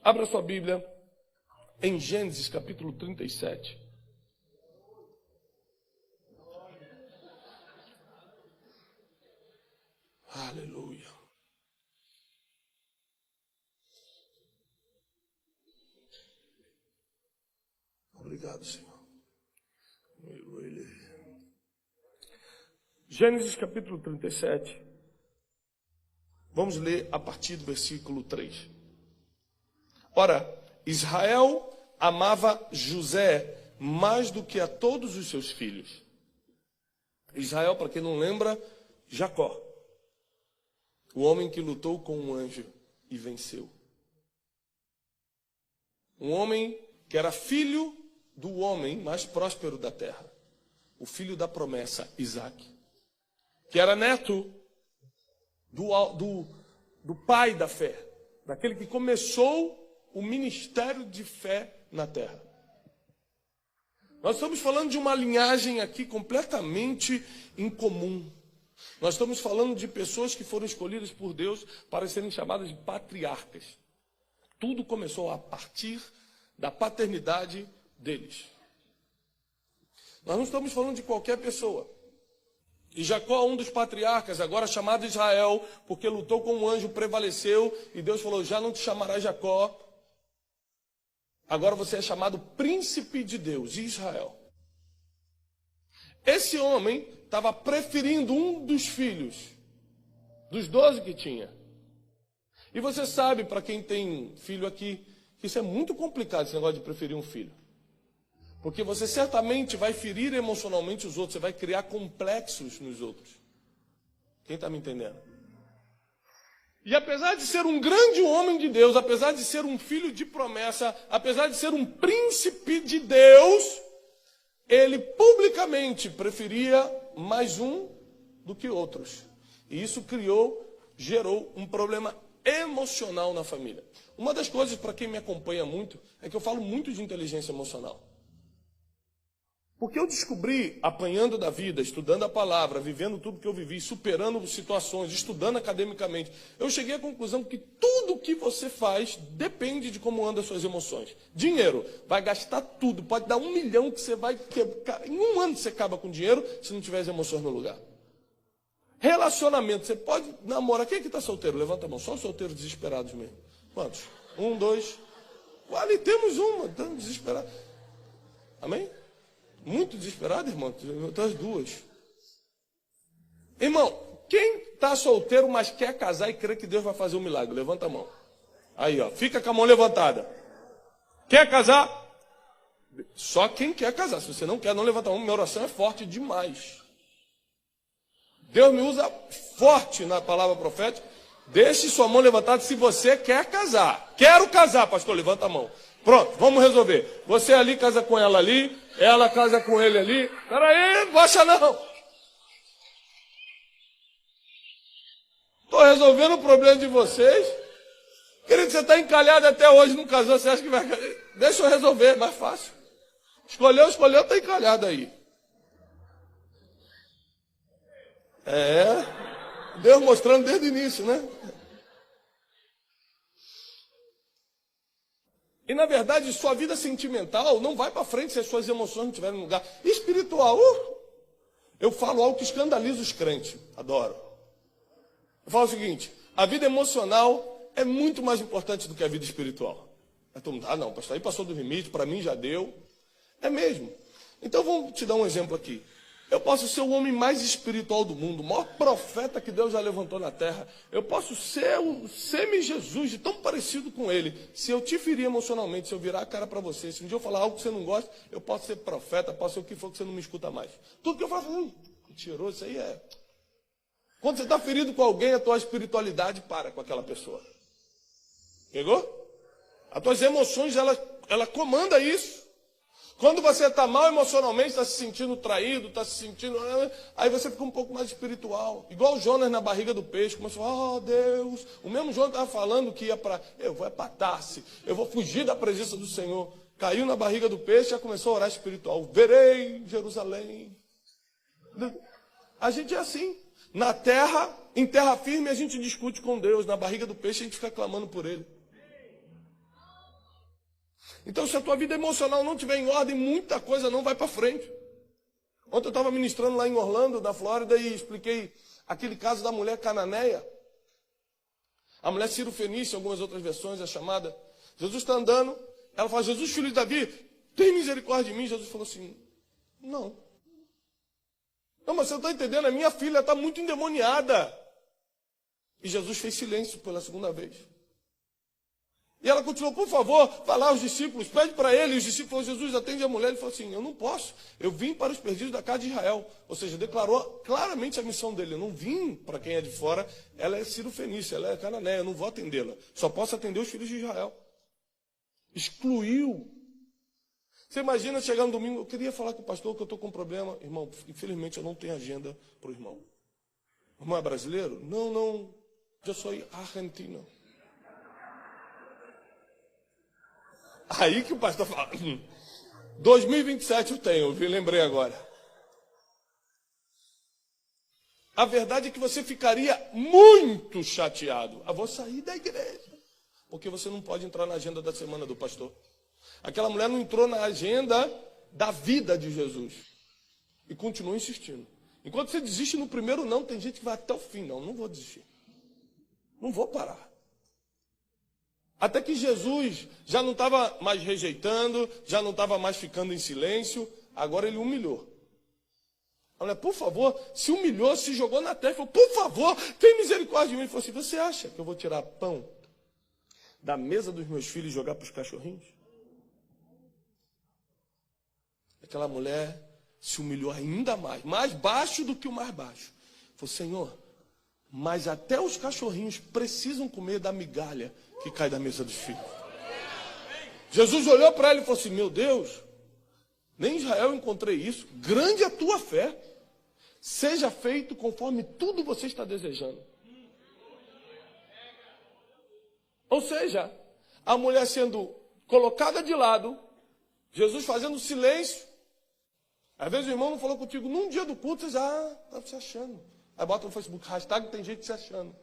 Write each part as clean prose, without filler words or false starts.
Abra sua Bíblia em Gênesis capítulo 37. Aleluia. Obrigado, Senhor. Gênesis capítulo 37. Vamos ler a partir do versículo 3. Ora, Israel amava José mais do que a todos os seus filhos. Israel, para quem não lembra, Jacó. O homem que lutou com um anjo e venceu. Um homem que era filho do homem mais próspero da terra. O filho da promessa, Isaque. Que era neto do pai da fé. Daquele que começou o ministério de fé na terra. Nós estamos falando de uma linhagem aqui completamente incomum. Nós estamos falando de pessoas que foram escolhidas por Deus para serem chamadas de patriarcas. Tudo começou a partir da paternidade deles. Nós não estamos falando de qualquer pessoa. E Jacó, um dos patriarcas, agora chamado Israel, porque lutou com um anjo, prevaleceu, e Deus falou, já não te chamará Jacó, agora você é chamado príncipe de Deus, de Israel. Esse homem estava preferindo um dos filhos, dos 12 que tinha. E você sabe, para quem tem filho aqui, que isso é muito complicado, esse negócio de preferir um filho. Porque você certamente vai ferir emocionalmente os outros, você vai criar complexos nos outros. Quem está me entendendo? E apesar de ser um grande homem de Deus, apesar de ser um filho de promessa, apesar de ser um príncipe de Deus, ele publicamente preferia mais um do que outros. E isso gerou um problema emocional na família. Uma das coisas, para quem me acompanha muito, é que eu falo muito de inteligência emocional. Porque eu descobri, apanhando da vida, estudando a palavra, vivendo tudo que eu vivi, superando situações, estudando academicamente, eu cheguei à conclusão que tudo que você faz depende de como andam as suas emoções. Dinheiro, vai gastar tudo, pode dar 1 milhão que você vai... Em 1 ano você acaba com dinheiro se não tiver as emoções no lugar. Relacionamento, você pode namorar. Quem é que está solteiro? Levanta a mão, só os solteiros desesperados mesmo. Quantos? 1, 2... Ali temos uma, estamos desesperados. Amém? Muito desesperado, irmão. Então as duas. Irmão, quem está solteiro, mas quer casar e crê que Deus vai fazer um milagre? Levanta a mão. Aí, ó. Fica com a mão levantada. Quer casar? Só quem quer casar. Se você não quer, não levanta a mão. Minha oração é forte demais. Deus me usa forte na palavra profética. Deixe sua mão levantada se você quer casar. Quero casar, pastor. Levanta a mão. Pronto, vamos resolver. Você ali casa com ela ali, ela casa com ele ali. Peraí, não acha não. Estou resolvendo o problema de vocês. Querido, você está encalhado até hoje, não casou, você acha que vai... Deixa eu resolver, é mais fácil. Escolheu, está encalhado aí. Deus mostrando desde o início, né? E, na verdade, sua vida sentimental não vai para frente se as suas emoções não estiverem no lugar. Espiritual, eu falo algo que escandaliza os crentes. Adoro. Eu falo o seguinte, a vida emocional é muito mais importante do que a vida espiritual. Aí todo mundo, não, pastor, aí passou do limite, para mim já deu. É mesmo. Então, vamos te dar um exemplo aqui. Eu posso ser o homem mais espiritual do mundo, o maior profeta que Deus já levantou na terra. Eu posso ser o semi-Jesus, de tão parecido com ele. Se eu te ferir emocionalmente, se eu virar a cara para você, se um dia eu falar algo que você não gosta, eu posso ser profeta, posso ser o que for que você não me escuta mais. Tudo que eu faço, tirou, isso aí é... Quando você está ferido com alguém, a tua espiritualidade para com aquela pessoa. Pegou? As tuas emoções, ela comanda isso. Quando você está mal emocionalmente, está se sentindo traído, está se sentindo... Aí você fica um pouco mais espiritual. Igual o Jonas na barriga do peixe. Começou, Deus... O mesmo Jonas estava falando que ia para... Eu vou para Tarse. Eu vou fugir da presença do Senhor. Caiu na barriga do peixe e já começou a orar espiritual. Verei Jerusalém. A gente é assim. Na terra, em terra firme, a gente discute com Deus. Na barriga do peixe, a gente fica clamando por Ele. Então, se a tua vida emocional não estiver em ordem, muita coisa não vai para frente. Ontem eu estava ministrando lá em Orlando, na Flórida, e expliquei aquele caso da mulher cananeia. A mulher Ciro-fenícia, em algumas outras versões, é chamada. Jesus está andando, ela fala, Jesus, filho de Davi, tem misericórdia de mim. Jesus falou assim, não. Não, mas você não está entendendo, a minha filha está muito endemoniada. E Jesus fez silêncio pela segunda vez. E ela continuou, por favor, vai lá aos discípulos, pede para ele. E os discípulos falaram, Jesus, atende a mulher. Ele falou assim, eu não posso, eu vim para os perdidos da casa de Israel. Ou seja, declarou claramente a missão dele. Eu não vim para quem é de fora, ela é Ciro-fenícia, ela é cananeia, eu não vou atendê-la. Só posso atender os filhos de Israel. Excluiu. Você imagina chegar no domingo, eu queria falar com o pastor que eu estou com um problema. Irmão, infelizmente eu não tenho agenda para o irmão. O irmão é brasileiro? Não, eu sou argentino. Aí que o pastor fala, 2027 eu tenho, eu lembrei agora. A verdade é que você ficaria muito chateado. Eu vou sair da igreja. Porque você não pode entrar na agenda da semana do pastor. Aquela mulher não entrou na agenda da vida de Jesus. E continua insistindo. Enquanto você desiste no primeiro não, tem gente que vai até o fim. Não vou desistir. Não vou parar. Até que Jesus já não estava mais rejeitando, já não estava mais ficando em silêncio, agora ele humilhou. A mulher, por favor, se humilhou, se jogou na terra e falou, por favor, tem misericórdia de mim. Ele falou assim, você acha que eu vou tirar pão da mesa dos meus filhos e jogar para os cachorrinhos? Aquela mulher se humilhou ainda mais baixo do que o mais baixo. Falou, Senhor, mas até os cachorrinhos precisam comer da migalha que cai da mesa dos filhos. Jesus olhou para ela e falou assim, meu Deus, nem em Israel eu encontrei isso. Grande é a tua fé. Seja feito conforme tudo você está desejando. Ou seja, a mulher sendo colocada de lado, Jesus fazendo silêncio. Às vezes o irmão não falou contigo num dia do culto, você já está se achando. Aí bota no Facebook, hashtag tem gente se achando.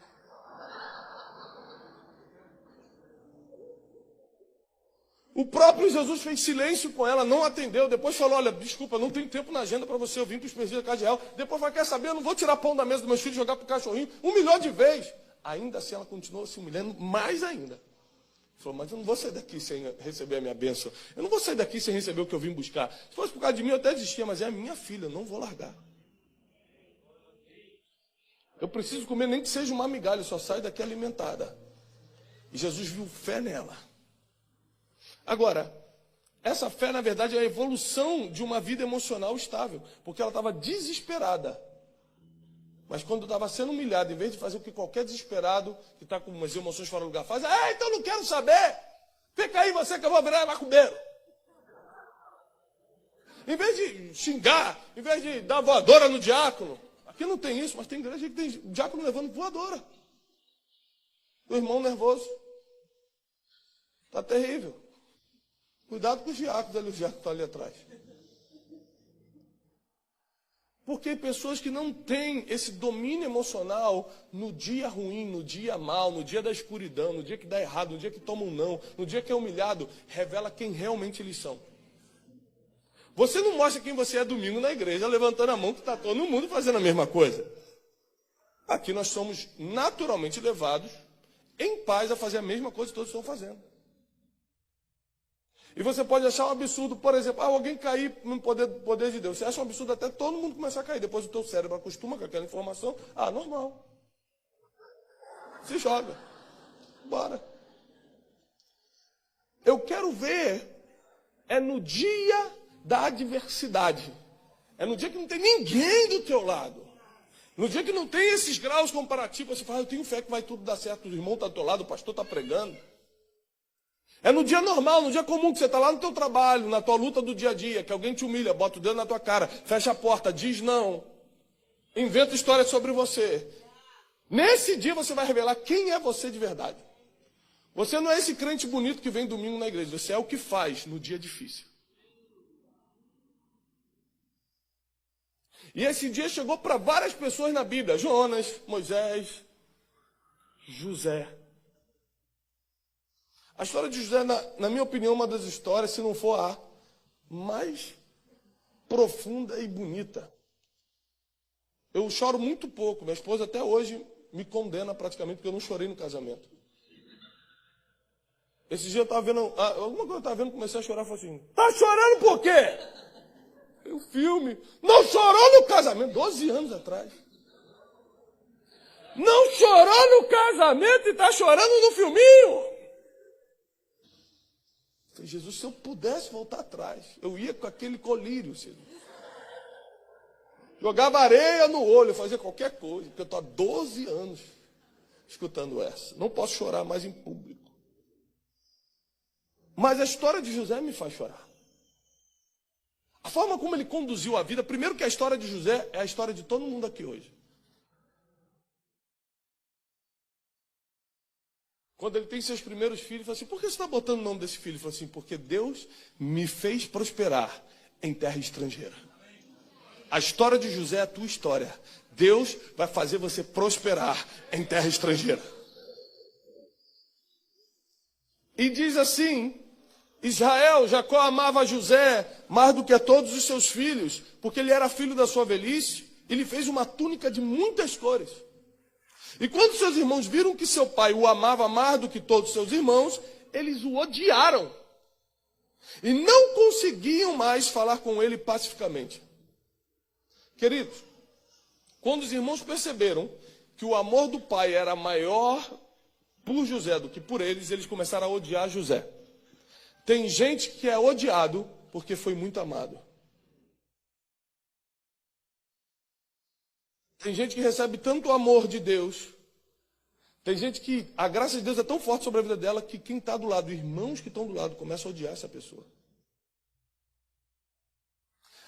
O próprio Jesus fez silêncio com ela, não atendeu. Depois falou, olha, desculpa, não tenho tempo na agenda para você, eu vim para os perdidos da casa de Israel. Depois falou, quer saber, eu não vou tirar pão da mesa dos meus filhos e jogar para o cachorrinho 1 milhão de vezes. Ainda assim ela continuou se humilhando mais ainda. Falou, mas eu não vou sair daqui sem receber a minha bênção. Eu não vou sair daqui sem receber o que eu vim buscar. Se fosse por causa de mim, eu até desistia, mas é a minha filha, eu não vou largar. Eu preciso comer, nem que seja uma migalha, eu só saio daqui alimentada. E Jesus viu fé nela. Agora, essa fé, na verdade, é a evolução de uma vida emocional estável. Porque ela estava desesperada. Mas quando estava sendo humilhada, em vez de fazer o que qualquer desesperado, que está com umas emoções fora do lugar, faz, então não quero saber. Fica aí você que eu vou virar macumbeiro. Em vez de xingar, em vez de dar voadora no diácono. Aqui não tem isso, mas tem igreja que tem diácono levando voadora. O irmão nervoso. Está terrível. Cuidado com os diáconos ali, os diáconos estão ali atrás. Porque pessoas que não têm esse domínio emocional no dia ruim, no dia mal, no dia da escuridão, no dia que dá errado, no dia que toma um não, no dia que é humilhado, revela quem realmente eles são. Você não mostra quem você é domingo na igreja, levantando a mão que está todo mundo fazendo a mesma coisa. Aqui nós somos naturalmente levados em paz a fazer a mesma coisa que todos estão fazendo. E você pode achar um absurdo, por exemplo, alguém cair no poder de Deus. Você acha um absurdo até todo mundo começar a cair. Depois o teu cérebro acostuma com aquela informação. Normal. Se joga. Bora. Eu quero ver no dia da adversidade. É no dia que não tem ninguém do teu lado. No dia que não tem esses graus comparativos. Você fala, eu tenho fé que vai tudo dar certo. O irmão está do teu lado, o pastor está pregando. É no dia normal, no dia comum, que você está lá no teu trabalho, na tua luta do dia a dia, que alguém te humilha, bota o dedo na tua cara, fecha a porta, diz não, inventa história sobre você. Nesse dia você vai revelar quem é você de verdade. Você não é esse crente bonito que vem domingo na igreja, você é o que faz no dia difícil. E esse dia chegou para várias pessoas na Bíblia, Jonas, Moisés, José. A história de José, na minha opinião, é uma das histórias, se não for a mais profunda e bonita. Eu choro muito pouco. Minha esposa até hoje me condena praticamente porque eu não chorei no casamento. Esse dia eu estava vendo, alguma coisa eu estava vendo, comecei a chorar e falei assim, tá chorando por quê? O filme, não chorou no casamento, 12 anos atrás. Não chorou no casamento e está chorando no filminho. Eu falei, Jesus, se eu pudesse voltar atrás, eu ia com aquele colírio, Senhor. Jogava areia no olho, fazia qualquer coisa, porque eu estou há 12 anos escutando essa. Não posso chorar mais em público. Mas a história de José me faz chorar. A forma como ele conduziu a vida, primeiro que a história de José é a história de todo mundo aqui hoje. Quando ele tem seus primeiros filhos, ele fala assim, por que você está botando o nome desse filho? Ele fala assim, porque Deus me fez prosperar em terra estrangeira. A história de José é a tua história. Deus vai fazer você prosperar em terra estrangeira. E diz assim, Israel, Jacó amava José mais do que a todos os seus filhos, porque ele era filho da sua velhice, e lhe fez uma túnica de muitas cores. E quando seus irmãos viram que seu pai o amava mais do que todos os seus irmãos, eles o odiaram. E não conseguiam mais falar com ele pacificamente. Queridos, quando os irmãos perceberam que o amor do pai era maior por José do que por eles, eles começaram a odiar José. Tem gente que é odiado porque foi muito amado. Tem gente que recebe tanto amor de Deus. Tem gente que a graça de Deus é tão forte sobre a vida dela que quem está do lado, irmãos que estão do lado, começam a odiar essa pessoa.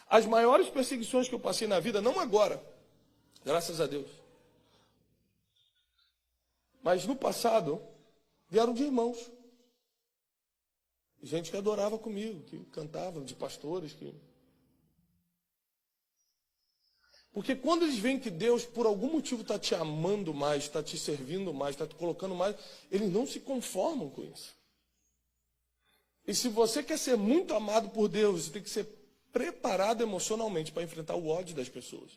As maiores perseguições que eu passei na vida, não agora, graças a Deus, mas no passado, vieram de irmãos. Gente que adorava comigo, que cantava, de pastores. Porque quando eles veem que Deus, por algum motivo, está te amando mais, está te servindo mais, está te colocando mais, eles não se conformam com isso. E se você quer ser muito amado por Deus, você tem que ser preparado emocionalmente para enfrentar o ódio das pessoas.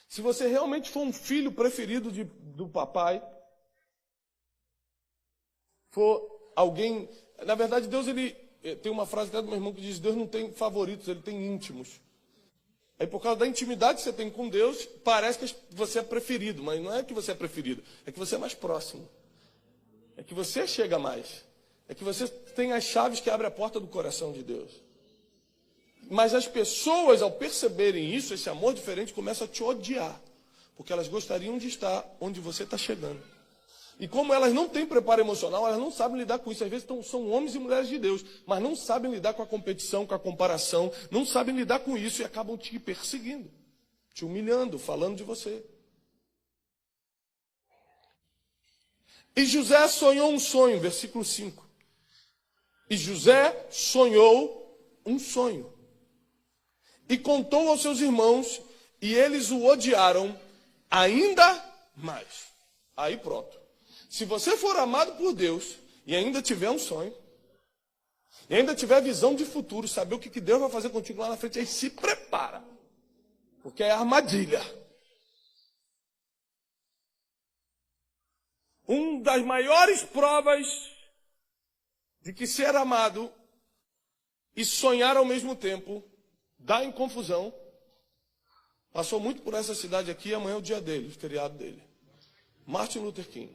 Se você realmente for um filho preferido do papai, for alguém... Na verdade, Deus, ele tem uma frase até do meu irmão que diz, Deus não tem favoritos, ele tem íntimos. Aí, por causa da intimidade que você tem com Deus, parece que você é preferido, mas não é que você é preferido, é que você é mais próximo. É que você chega mais. É que você tem as chaves que abrem a porta do coração de Deus. Mas as pessoas, ao perceberem isso, esse amor diferente, começam a te odiar. Porque elas gostariam de estar onde você está chegando. E como elas não têm preparo emocional, elas não sabem lidar com isso. Às vezes são homens e mulheres de Deus, mas não sabem lidar com a competição, com a comparação, não sabem lidar com isso e acabam te perseguindo, te humilhando, falando de você. E José sonhou um sonho, versículo 5. E José sonhou um sonho. E contou aos seus irmãos, e eles o odiaram ainda mais. Aí pronto. Se você for amado por Deus e ainda tiver um sonho, e ainda tiver visão de futuro, saber o que Deus vai fazer contigo lá na frente, aí se prepara. Porque é armadilha. Uma das maiores provas de que ser amado e sonhar ao mesmo tempo dá em confusão. Passou muito por essa cidade aqui, amanhã é o dia dele, o feriado dele. Martin Luther King.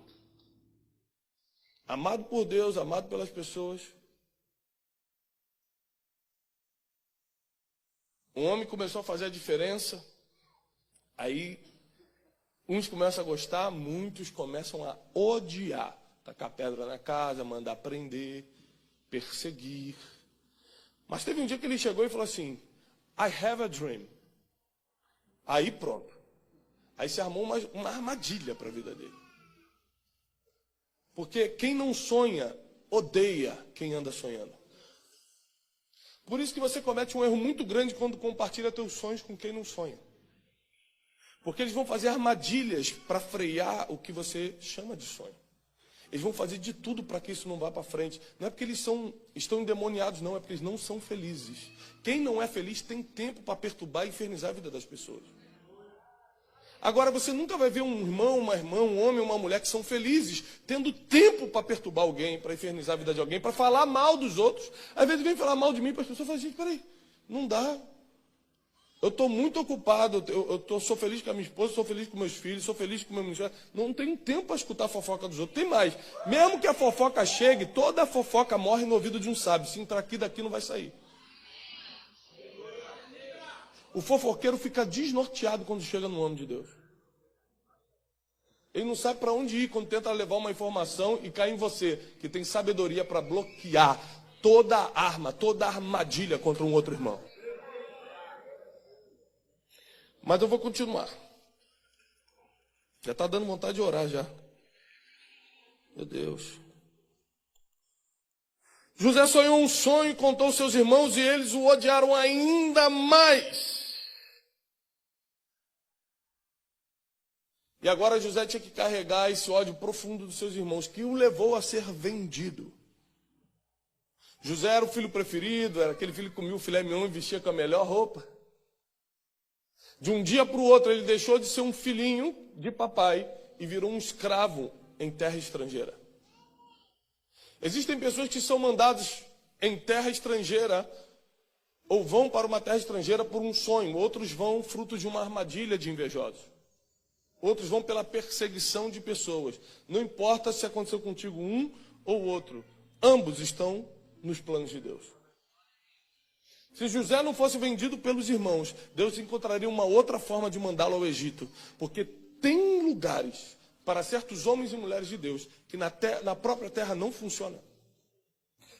Amado por Deus, amado pelas pessoas. Um homem começou a fazer a diferença. Aí, uns começam a gostar, muitos começam a odiar. Tacar pedra na casa, mandar prender, perseguir. Mas teve um dia que ele chegou e falou assim, I have a dream. Aí pronto. Aí se armou uma armadilha para a vida dele. Porque quem não sonha, odeia quem anda sonhando. Por isso que você comete um erro muito grande quando compartilha teus sonhos com quem não sonha. Porque eles vão fazer armadilhas para frear o que você chama de sonho. Eles vão fazer de tudo para que isso não vá para frente. Não é porque eles estão endemoniados, não. É porque eles não são felizes. Quem não é feliz tem tempo para perturbar e infernizar a vida das pessoas. Agora, você nunca vai ver um irmão, uma irmã, um homem, uma mulher que são felizes, tendo tempo para perturbar alguém, para infernizar a vida de alguém, para falar mal dos outros. Às vezes vem falar mal de mim para as pessoas e falam, gente, peraí, não dá. Eu estou muito ocupado, sou feliz com a minha esposa, sou feliz com meus filhos, sou feliz com o meu ministério. Não tenho tempo para escutar a fofoca dos outros. Tem mais, mesmo que a fofoca chegue, toda a fofoca morre no ouvido de um sábio. Se entrar aqui, daqui não vai sair. O fofoqueiro fica desnorteado quando chega no nome de Deus. Ele não sabe para onde ir quando tenta levar uma informação e cai em você, que tem sabedoria para bloquear toda arma, toda armadilha contra um outro irmão. Mas eu vou continuar. Já está dando vontade de orar já. Meu Deus. José sonhou um sonho e contou aos seus irmãos e eles o odiaram ainda mais. E agora José tinha que carregar esse ódio profundo dos seus irmãos, que o levou a ser vendido. José era o filho preferido, era aquele filho que comia o filé mignon e vestia com a melhor roupa. De um dia para o outro, ele deixou de ser um filhinho de papai e virou um escravo em terra estrangeira. Existem pessoas que são mandadas em terra estrangeira ou vão para uma terra estrangeira por um sonho. Outros vão fruto de uma armadilha de invejosos. Outros vão pela perseguição de pessoas. Não importa se aconteceu contigo um ou outro. Ambos estão nos planos de Deus. Se José não fosse vendido pelos irmãos, Deus encontraria uma outra forma de mandá-lo ao Egito. Porque tem lugares para certos homens e mulheres de Deus que na própria terra não funciona.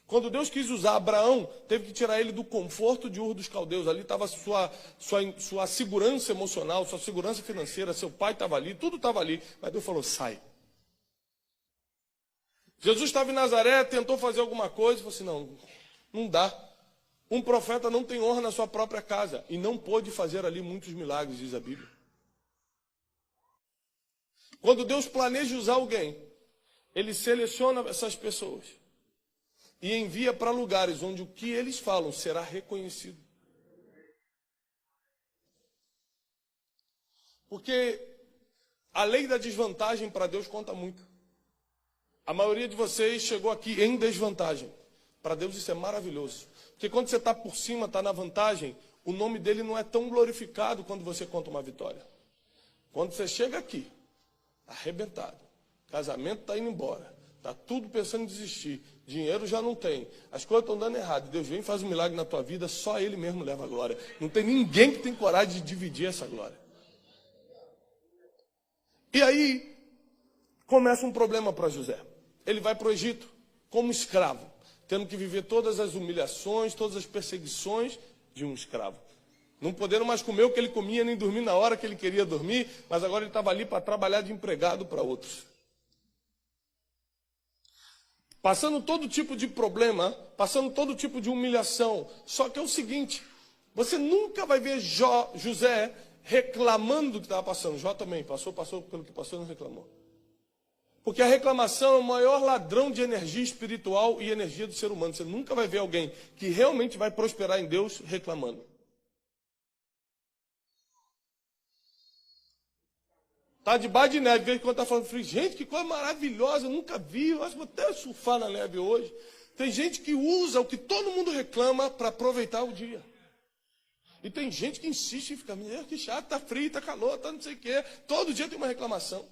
Quando Deus quis usar Abraão, teve que tirar ele do conforto de Ur dos Caldeus. Ali estava sua segurança emocional, sua segurança financeira, seu pai estava ali, tudo estava ali. Mas Deus falou, sai. Jesus estava em Nazaré, tentou fazer alguma coisa, falou assim, não dá. Um profeta não tem honra na sua própria casa. E não pôde fazer ali muitos milagres, diz a Bíblia. Quando Deus planeja usar alguém, Ele seleciona essas pessoas e envia para lugares onde o que eles falam será reconhecido. Porque a lei da desvantagem para Deus conta muito. A maioria de vocês chegou aqui em desvantagem. Para Deus isso é maravilhoso. Porque quando você está por cima, está na vantagem, o nome dele não é tão glorificado quando você conta uma vitória. Quando você chega aqui, arrebentado, casamento está indo embora, está tudo pensando em desistir, dinheiro já não tem, as coisas estão dando errado, Deus vem e faz um milagre na tua vida, só Ele mesmo leva a glória. Não tem ninguém que tem coragem de dividir essa glória. E aí, começa um problema para José. Ele vai para o Egito como escravo, tendo que viver todas as humilhações, todas as perseguições de um escravo. Não podendo mais comer o que ele comia, nem dormir na hora que ele queria dormir, mas agora ele estava ali para trabalhar de empregado para outros. Passando todo tipo de problema, passando todo tipo de humilhação. Só que é o seguinte, você nunca vai ver José reclamando do que estava passando. Jó também passou pelo que passou e não reclamou. Porque a reclamação é o maior ladrão de energia espiritual e energia do ser humano. Você nunca vai ver alguém que realmente vai prosperar em Deus reclamando. Está debaixo de neve, vez em quando está falando frio. Gente, que coisa maravilhosa, eu nunca vi. Eu acho que vou até surfar na neve hoje. Tem gente que usa o que todo mundo reclama para aproveitar o dia. E tem gente que insiste e fica, que chato, está frio, está calor, está não sei o quê. Todo dia tem uma reclamação.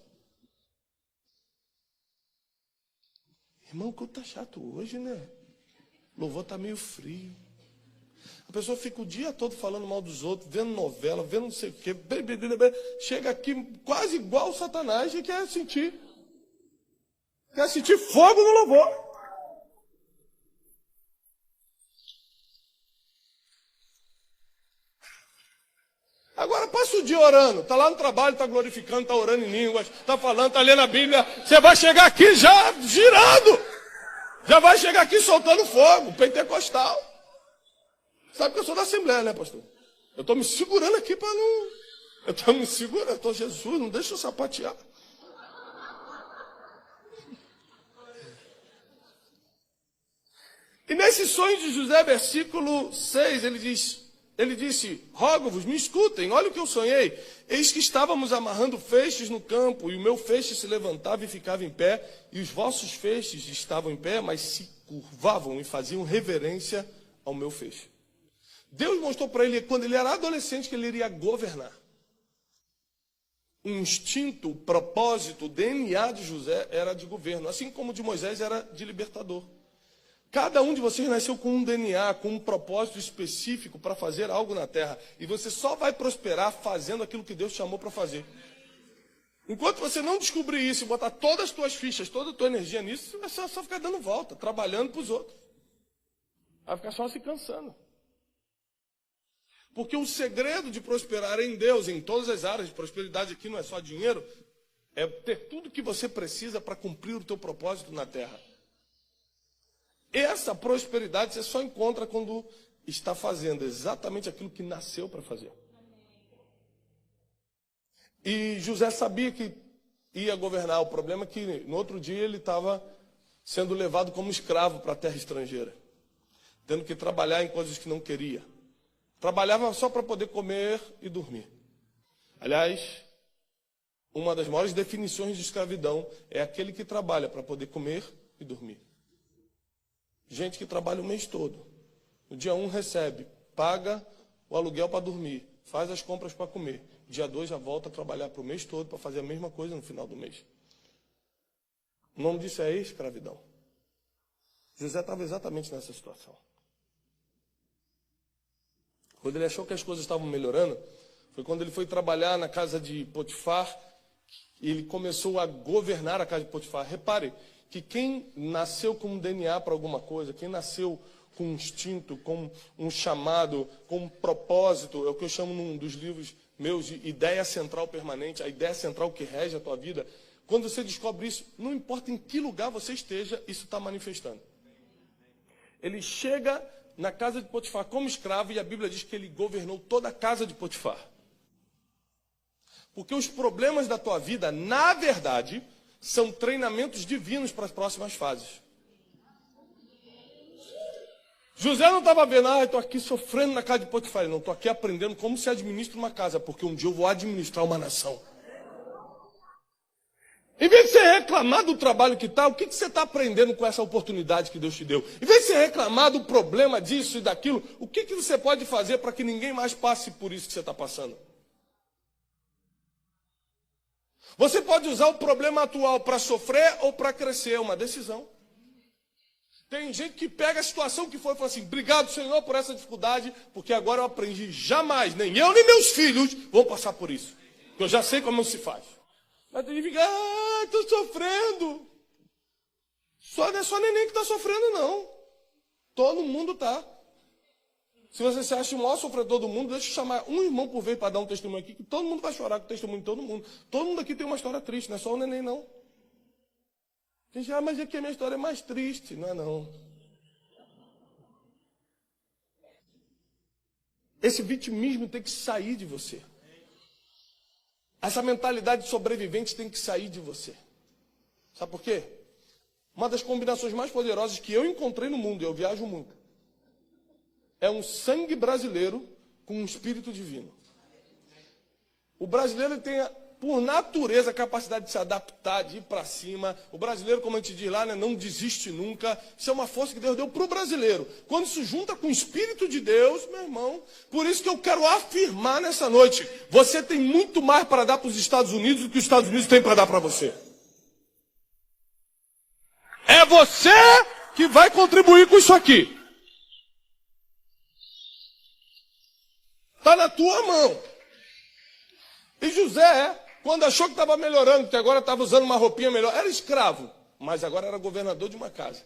Irmão, o culto está chato hoje, né? O louvor está meio frio. A pessoa fica o dia todo falando mal dos outros, vendo novela, vendo não sei o quê. Chega aqui quase igual o Satanás e quer sentir fogo no louvor. Agora passa o dia orando, está lá no trabalho, está glorificando, está orando em línguas, está falando, está lendo a Bíblia. Você vai chegar aqui já girando. Já vai chegar aqui soltando fogo, pentecostal. Sabe que eu sou da Assembleia, né, pastor? Eu estou me segurando aqui para não... Eu estou me segurando, Jesus, não deixa eu sapatear. E nesse sonho de José, versículo 6, ele disse, rogo-vos, me escutem, olha o que eu sonhei. Eis que estávamos amarrando feixes no campo, e o meu feixe se levantava e ficava em pé, e os vossos feixes estavam em pé, mas se curvavam e faziam reverência ao meu feixe. Deus mostrou para ele, quando ele era adolescente, que ele iria governar. O instinto, o propósito, o DNA de José era de governo, assim como o de Moisés era de libertador. Cada um de vocês nasceu com um DNA, com um propósito específico para fazer algo na terra. E você só vai prosperar fazendo aquilo que Deus te chamou para fazer. Enquanto você não descobrir isso e botar todas as tuas fichas, toda a tua energia nisso, você vai só ficar dando volta, trabalhando para os outros. Vai ficar só se cansando. Porque o segredo de prosperar em Deus, em todas as áreas de prosperidade aqui, não é só dinheiro, é ter tudo que você precisa para cumprir o teu propósito na terra. Essa prosperidade você só encontra quando está fazendo exatamente aquilo que nasceu para fazer. E José sabia que ia governar. O problema é que no outro dia ele estava sendo levado como escravo para a terra estrangeira, tendo que trabalhar em coisas que não queria. Trabalhava só para poder comer e dormir. Aliás, uma das maiores definições de escravidão é aquele que trabalha para poder comer e dormir. Gente que trabalha o mês todo. No dia 1 recebe, paga o aluguel para dormir, faz as compras para comer. Dia 2 já volta a trabalhar para o mês todo para fazer a mesma coisa no final do mês. O nome disso é escravidão. José estava exatamente nessa situação. Quando ele achou que as coisas estavam melhorando, foi quando ele foi trabalhar na casa de Potifar e ele começou a governar a casa de Potifar. Repare que quem nasceu com um DNA para alguma coisa, quem nasceu com um instinto, com um chamado, com um propósito, é o que eu chamo num dos livros meus de ideia central permanente, a ideia central que rege a tua vida. Quando você descobre isso, não importa em que lugar você esteja, isso está manifestando. Ele chega na casa de Potifar como escravo e a Bíblia diz que ele governou toda a casa de Potifar. Porque os problemas da tua vida, na verdade, são treinamentos divinos para as próximas fases. José não estava vendo, estou aqui sofrendo na casa de Potifar. Não, estou aqui aprendendo como se administra uma casa, porque um dia eu vou administrar uma nação. Em vez de você reclamar do trabalho que está, o que você está aprendendo com essa oportunidade que Deus te deu? Em vez de você reclamar do problema disso e daquilo, o que você pode fazer para que ninguém mais passe por isso que você está passando? Você pode usar o problema atual para sofrer ou para crescer, é uma decisão. Tem gente que pega a situação que foi e fala assim, obrigado, Senhor, por essa dificuldade, porque agora eu aprendi, jamais, nem eu nem meus filhos vão passar por isso. Porque eu já sei como se faz. Mas tem gente que fica, estou sofrendo. Não é só neném que está sofrendo, não. Todo mundo está. Se você se acha o maior sofredor do mundo, deixa eu chamar um irmão por vez para dar um testemunho aqui, que todo mundo vai chorar com o testemunho de todo mundo. Todo mundo aqui tem uma história triste, não é só o neném, não. Tem gente, mas aqui a minha história é mais triste. Não é, não. Esse vitimismo tem que sair de você. Essa mentalidade de sobrevivente tem que sair de você. Sabe por quê? Uma das combinações mais poderosas que eu encontrei no mundo, e eu viajo muito, é um sangue brasileiro com um espírito divino. O brasileiro tem, por natureza, a capacidade de se adaptar, de ir para cima. O brasileiro, como a gente diz lá, né, não desiste nunca. Isso é uma força que Deus deu para o brasileiro. Quando se junta com o Espírito de Deus, meu irmão, por isso que eu quero afirmar nessa noite, você tem muito mais para dar para os Estados Unidos do que os Estados Unidos têm para dar para você. É você que vai contribuir com isso aqui. Está na tua mão. E José, quando achou que estava melhorando, que agora estava usando uma roupinha melhor, era escravo, mas agora era governador de uma casa.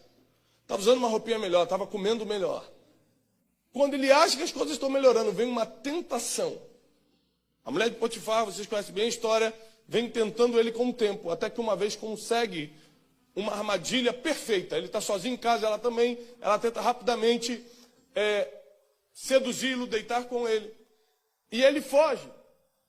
Estava usando uma roupinha melhor, estava comendo melhor. Quando ele acha que as coisas estão melhorando, vem uma tentação. A mulher de Potifar, vocês conhecem bem a história, vem tentando ele com o tempo, até que uma vez consegue uma armadilha perfeita. Ele está sozinho em casa, ela também, ela tenta rapidamente seduzi-lo, deitar com ele. E ele foge.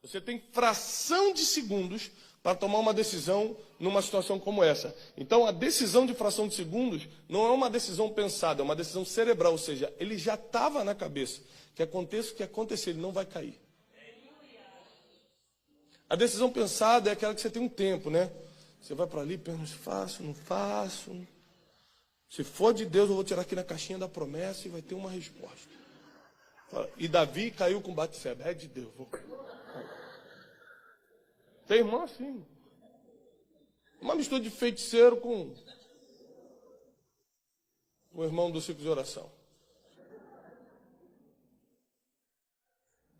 Você tem fração de segundos para tomar uma decisão numa situação como essa. Então, a decisão de fração de segundos não é uma decisão pensada, é uma decisão cerebral, ou seja, ele já estava na cabeça, que aconteça o que acontecer, ele não vai cair. A decisão pensada é aquela que você tem um tempo, né? Você vai para ali, pensa, faço, não faço. Se for de Deus, eu vou tirar aqui na caixinha da promessa e vai ter uma resposta. E Davi caiu com Batseba, é de Deus, vou. Tem irmão assim. Uma mistura de feiticeiro com o irmão do ciclo de oração.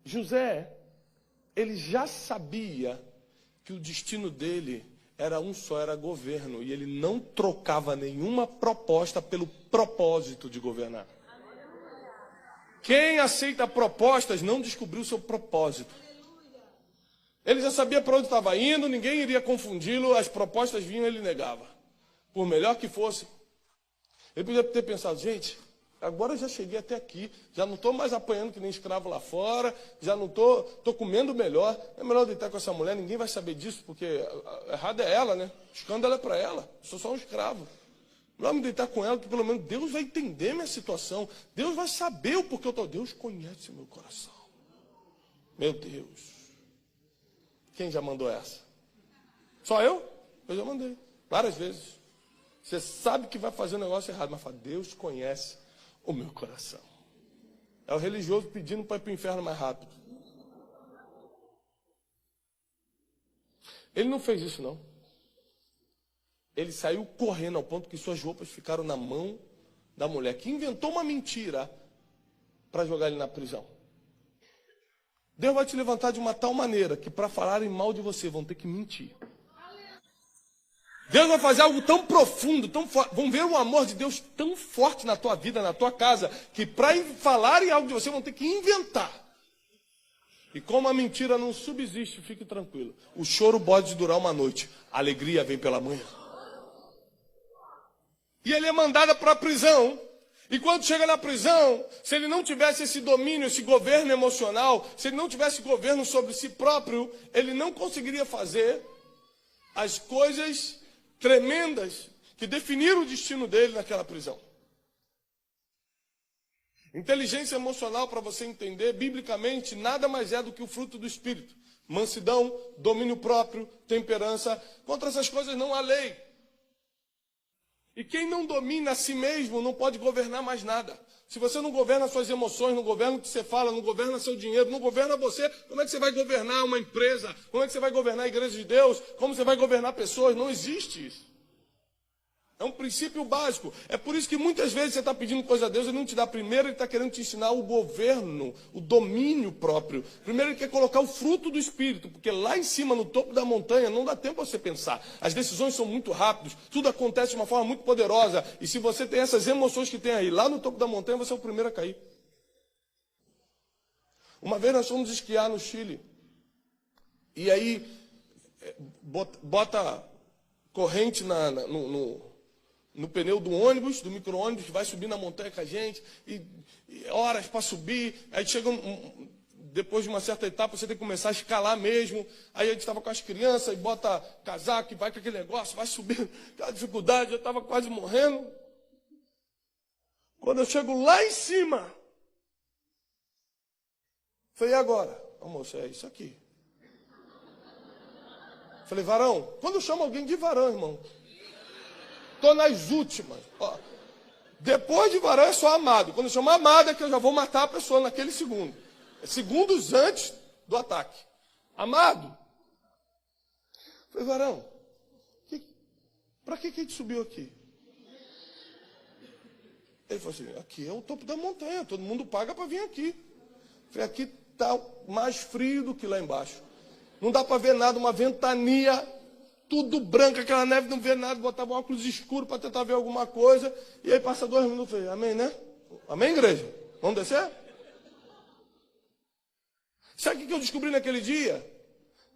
José, ele já sabia que o destino dele era um só, era governo. E ele não trocava nenhuma proposta pelo propósito de governar. Quem aceita propostas não descobriu o seu propósito. Ele já sabia para onde estava indo, ninguém iria confundi-lo, as propostas vinham e ele negava. Por melhor que fosse. Ele podia ter pensado, gente, agora eu já cheguei até aqui, já não estou mais apanhando que nem escravo lá fora, já não estou comendo melhor, é melhor deitar com essa mulher, ninguém vai saber disso, porque errado é ela, né? O escândalo é para ela, eu sou só um escravo. Melhor me deitar com ela, que pelo menos Deus vai entender minha situação, Deus vai saber o porquê eu estou. Deus conhece meu coração. Meu Deus. Quem já mandou essa? Só eu? Eu já mandei, várias vezes. Você sabe que vai fazer um negócio errado, mas fala, Deus conhece o meu coração. É o religioso pedindo para ir para o inferno mais rápido. Ele não fez isso, não. Ele saiu correndo ao ponto que suas roupas ficaram na mão da mulher, que inventou uma mentira para jogar ele na prisão. Deus vai te levantar de uma tal maneira que para falarem mal de você vão ter que mentir. Deus vai fazer algo tão profundo, tão forte. Vão ver o amor de Deus tão forte na tua vida, na tua casa, que para falarem algo de você vão ter que inventar. E como a mentira não subsiste, fique tranquilo. O choro pode durar uma noite, a alegria vem pela manhã. E ele é mandado para a prisão. E quando chega na prisão, se ele não tivesse esse domínio, esse governo emocional, se ele não tivesse governo sobre si próprio, ele não conseguiria fazer as coisas tremendas que definiram o destino dele naquela prisão. Inteligência emocional, para você entender, biblicamente, nada mais é do que o fruto do Espírito. Mansidão, domínio próprio, temperança. Contra essas coisas não há lei. E quem não domina a si mesmo não pode governar mais nada. Se você não governa suas emoções, não governa o que você fala, não governa seu dinheiro, não governa você, como é que você vai governar uma empresa? Como é que você vai governar a igreja de Deus? Como você vai governar pessoas? Não existe isso. É um princípio básico. É por isso que muitas vezes você está pedindo coisa a Deus, ele não te dá primeiro, ele está querendo te ensinar o governo, o domínio próprio. Primeiro ele quer colocar o fruto do Espírito, porque lá em cima, no topo da montanha, não dá tempo a você pensar. As decisões são muito rápidas, tudo acontece de uma forma muito poderosa. E se você tem essas emoções que tem aí, lá no topo da montanha, você é o primeiro a cair. Uma vez nós fomos esquiar no Chile. E aí, bota corrente no pneu do ônibus, do micro-ônibus, que vai subir na montanha com a gente, e horas para subir, aí chega depois de uma certa etapa, você tem que começar a escalar mesmo, aí a gente estava com as crianças, e bota casaco, e vai com aquele negócio, vai subir, aquela dificuldade, eu estava quase morrendo. Quando eu chego lá em cima, falei, e agora? Moço, é isso aqui. Falei, varão, quando eu chamo alguém de varão, irmão, estou nas últimas. Ó, depois de varão é só amado. Quando eu chamo amado é que eu já vou matar a pessoa naquele segundo. É segundos antes do ataque. Amado. Falei, varão, para que a gente subiu aqui? Ele falou assim, aqui é o topo da montanha, todo mundo paga para vir aqui. Falei, aqui está mais frio do que lá embaixo. Não dá para ver nada, uma ventania, tudo branco, aquela neve, não vê nada, botava um óculos escuro para tentar ver alguma coisa, e aí passa 2 minutos, falei, amém, né? Amém, igreja? Vamos descer? Sabe o que eu descobri naquele dia?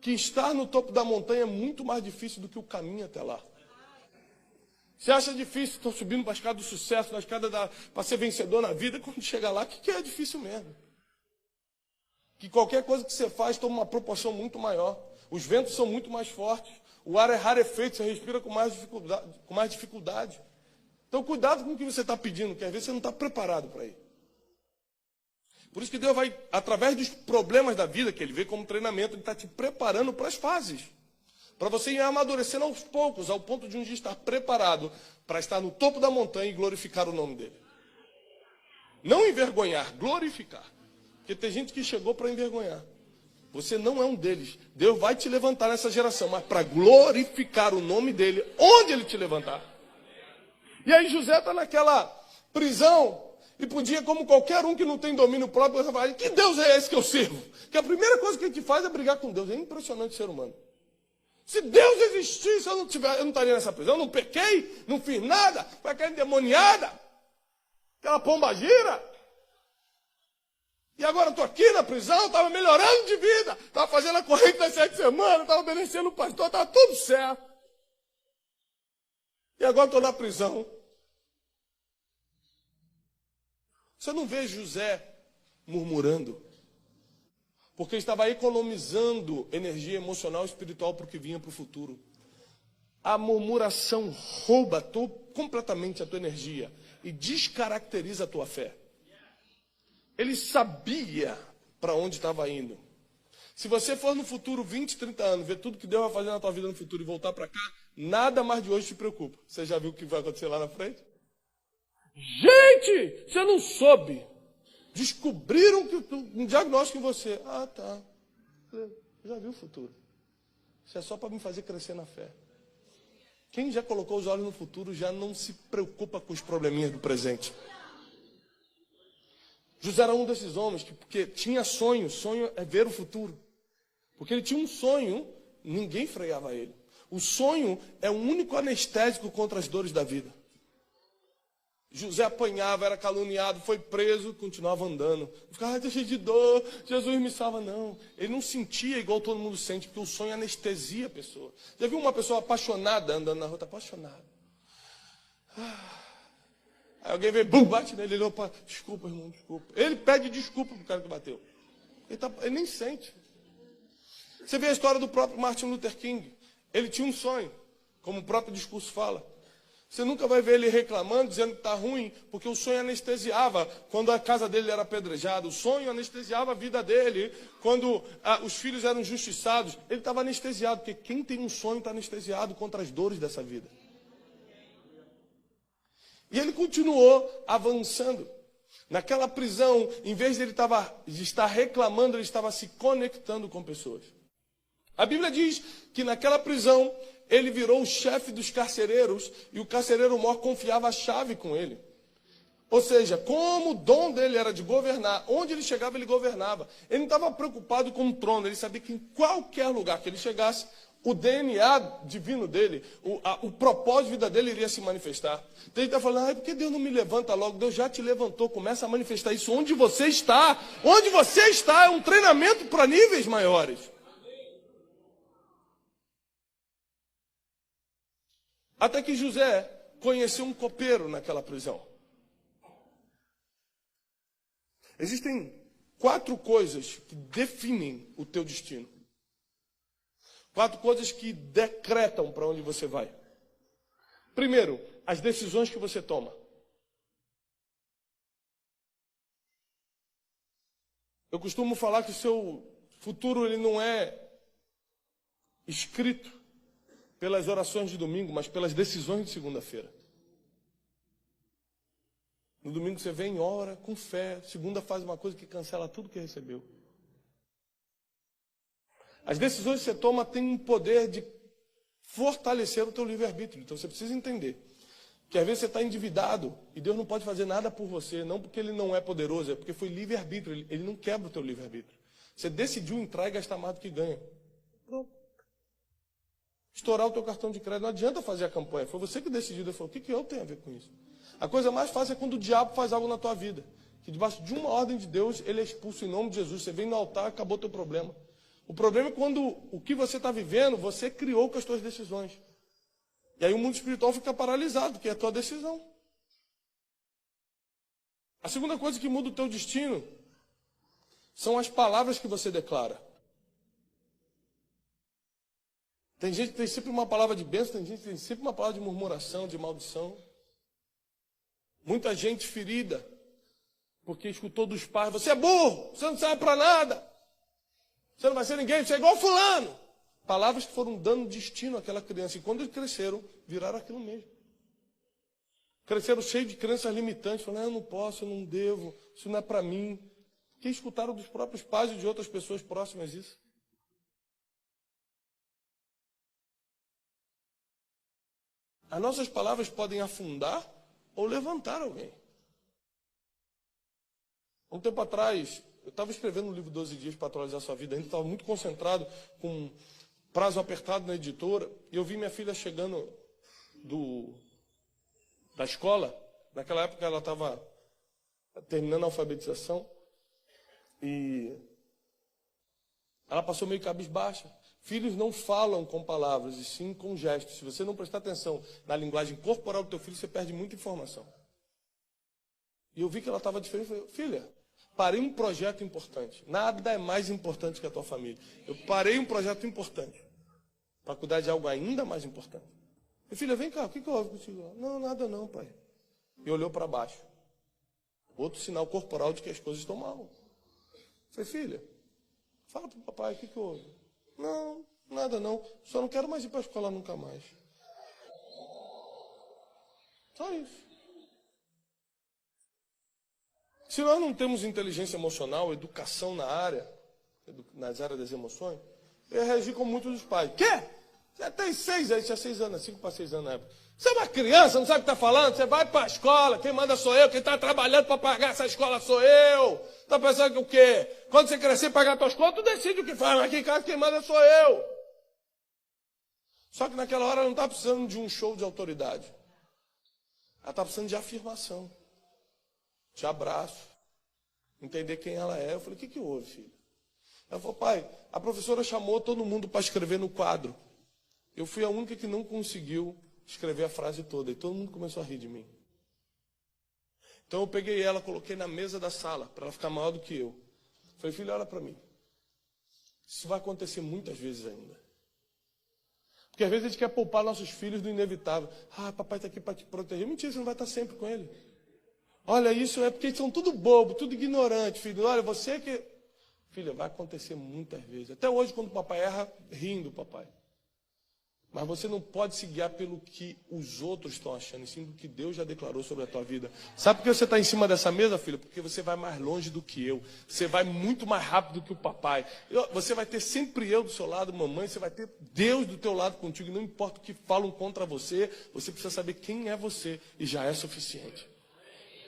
Que estar no topo da montanha é muito mais difícil do que o caminho até lá. Você acha difícil, estou subindo para a escada do sucesso, na escada para ser vencedor na vida, quando chega lá, o que é difícil mesmo? Que qualquer coisa que você faz toma uma proporção muito maior. Os ventos são muito mais fortes. O ar é rarefeito, você respira com mais dificuldade. Então, cuidado com o que você está pedindo, que às vezes você não está preparado para ir. Por isso que Deus vai, através dos problemas da vida, que Ele vê como treinamento, Ele está te preparando para as fases. Para você ir amadurecendo aos poucos, ao ponto de um dia estar preparado para estar no topo da montanha e glorificar o nome dEle. Não envergonhar, glorificar. Porque tem gente que chegou para envergonhar. Você não é um deles. Deus vai te levantar nessa geração, mas para glorificar o nome dEle, onde Ele te levantar. E aí José está naquela prisão, e podia, como qualquer um que não tem domínio próprio, falar, que Deus é esse que eu sirvo? Que a primeira coisa que a gente faz é brigar com Deus. É impressionante o ser humano. Se Deus existisse, eu não estaria nessa prisão, eu não pequei, não fiz nada, foi aquela endemoniada, aquela pombagira. E agora estou aqui na prisão, estava melhorando de vida, estava fazendo a corrente das 7 semanas, estava obedecendo o pastor, estava tudo certo. E agora estou na prisão. Você não vê José murmurando, porque estava economizando energia emocional e espiritual para o que vinha para o futuro. A murmuração rouba completamente a tua energia e descaracteriza a tua fé. Ele sabia para onde estava indo. Se você for no futuro 20, 30 anos, ver tudo que Deus vai fazer na tua vida no futuro e voltar para cá, nada mais de hoje te preocupa. Você já viu o que vai acontecer lá na frente? Gente, você não soube. Descobriram um diagnóstico em você. Ah, tá. Já viu o futuro. Isso é só para me fazer crescer na fé. Quem já colocou os olhos no futuro já não se preocupa com os probleminhas do presente. José era um desses homens porque tinha sonho. Sonho é ver o futuro. Porque ele tinha um sonho, ninguém freava ele. O sonho é o único anestésico contra as dores da vida. José apanhava, era caluniado, foi preso, continuava andando. Ficava cheio de dor, Jesus me salva. Não, ele não sentia igual todo mundo sente, porque o sonho anestesia a pessoa. Já viu uma pessoa apaixonada andando na rua? Está apaixonada. Aí alguém vem, bum, bate nele, ele opa, desculpa, irmão, desculpa. Ele pede desculpa pro cara que bateu. Ele nem sente. Você vê a história do próprio Martin Luther King. Ele tinha um sonho, como o próprio discurso fala. Você nunca vai ver ele reclamando, dizendo que está ruim, porque o sonho anestesiava quando a casa dele era apedrejada. O sonho anestesiava a vida dele quando os filhos eram injustiçados. Ele estava anestesiado, porque quem tem um sonho está anestesiado contra as dores dessa vida. E ele continuou avançando. Naquela prisão, em vez de de estar reclamando, ele estava se conectando com pessoas. A Bíblia diz que naquela prisão, ele virou o chefe dos carcereiros e o carcereiro maior confiava a chave com ele. Ou seja, como o dom dele era de governar, onde ele chegava, ele governava. Ele não estava preocupado com o trono, ele sabia que em qualquer lugar que ele chegasse, o DNA divino dele, o propósito de vida dele iria se manifestar. Então ele está falando, por que Deus não me levanta logo? Deus já te levantou, começa a manifestar isso onde você está. Onde você está é um treinamento para níveis maiores. Até que José conheceu um copeiro naquela prisão. Existem 4 coisas que definem o teu destino. 4 coisas que decretam para onde você vai. Primeiro, as decisões que você toma. Eu costumo falar que o seu futuro ele não é escrito pelas orações de domingo, mas pelas decisões de segunda-feira. No domingo você vem, ora, com fé. Segunda faz uma coisa que cancela tudo que recebeu. As decisões que você toma têm um poder de fortalecer o teu livre-arbítrio. Então você precisa entender que às vezes você está endividado e Deus não pode fazer nada por você, não porque Ele não é poderoso, é porque foi livre-arbítrio. Ele não quebra o teu livre-arbítrio. Você decidiu entrar e gastar mais do que ganha. Pronto. Estourar o teu cartão de crédito, não adianta fazer a campanha. Foi você que decidiu. Ele falou, o que eu tenho a ver com isso? A coisa mais fácil é quando o diabo faz algo na tua vida. Que debaixo de uma ordem de Deus, ele é expulso em nome de Jesus. Você vem no altar, acabou o teu problema. O problema é quando o que você está vivendo, você criou com as tuas decisões. E aí o mundo espiritual fica paralisado, que é a tua decisão. A segunda coisa que muda o teu destino são as palavras que você declara. Tem gente que tem sempre uma palavra de bênção, tem gente que tem sempre uma palavra de murmuração, de maldição. Muita gente ferida, porque escutou dos pais: você é burro, você não serve para nada, você não vai ser ninguém, você é igual fulano. Palavras que foram dando destino àquela criança. E quando eles cresceram, viraram aquilo mesmo. Cresceram cheios de crenças limitantes, falando: eu não posso, eu não devo, isso não é para mim. Que escutaram dos próprios pais e de outras pessoas próximas isso. As nossas palavras podem afundar ou levantar alguém. Um tempo atrás, eu estava escrevendo um livro 12 dias para atualizar a sua vida, ainda estava muito concentrado, com prazo apertado na editora, e eu vi minha filha chegando da escola. Naquela época ela estava terminando a alfabetização, e ela passou meio cabisbaixa. Filhos não falam com palavras, e sim com gestos. Se você não prestar atenção na linguagem corporal do teu filho, você perde muita informação. E eu vi que ela estava diferente. Eu falei: filha, parei um projeto importante. Nada é mais importante que a tua família. Eu parei um projeto importante para cuidar de algo ainda mais importante. E filha, vem cá, o que houve contigo? Não, nada não, pai. E olhou para baixo. Outro sinal corporal de que as coisas estão mal. Eu falei: filha, fala para o papai, o que houve? Não, nada não. Só não quero mais ir para a escola nunca mais. Só isso. Se nós não temos inteligência emocional, educação nas áreas das emoções, eu ia reagir como muitos dos pais. Quê? Você tem 6 anos, tinha 6 anos, 5 para 6 anos na época. Você é uma criança, não sabe o que está falando? Você vai para a escola, quem manda sou eu, quem está trabalhando para pagar essa escola sou eu. Está pensando que o quê? Quando você crescer e pagar suas contas, tu decide o que faz, mas aqui em casa quem manda sou eu. Só que naquela hora ela não está precisando de um show de autoridade. Ela está precisando de afirmação, de abraço, entender quem ela é. Eu falei: o que houve, filho? Ela falou: pai, a professora chamou todo mundo para escrever no quadro. Eu fui a única que não conseguiu escrever a frase toda, e todo mundo começou a rir de mim. Então eu peguei ela, coloquei na mesa da sala, para ela ficar maior do que eu. Falei: filha, olha para mim. Isso vai acontecer muitas vezes ainda. Porque às vezes a gente quer poupar nossos filhos do inevitável. Ah, papai está aqui para te proteger. Mentira, você não vai estar sempre com ele. Olha, isso é porque eles são tudo bobo, tudo ignorante, filho. Olha, você que... Filha, vai acontecer muitas vezes. Até hoje, quando o papai erra, rindo do papai. Mas você não pode se guiar pelo que os outros estão achando, e sim do que Deus já declarou sobre a tua vida. Sabe por que você está em cima dessa mesa, filha? Porque você vai mais longe do que eu. Você vai muito mais rápido do que o papai. Você vai ter sempre eu do seu lado, mamãe. Você vai ter Deus do teu lado contigo. Não importa o que falam contra você, você precisa saber quem é você, e já é suficiente.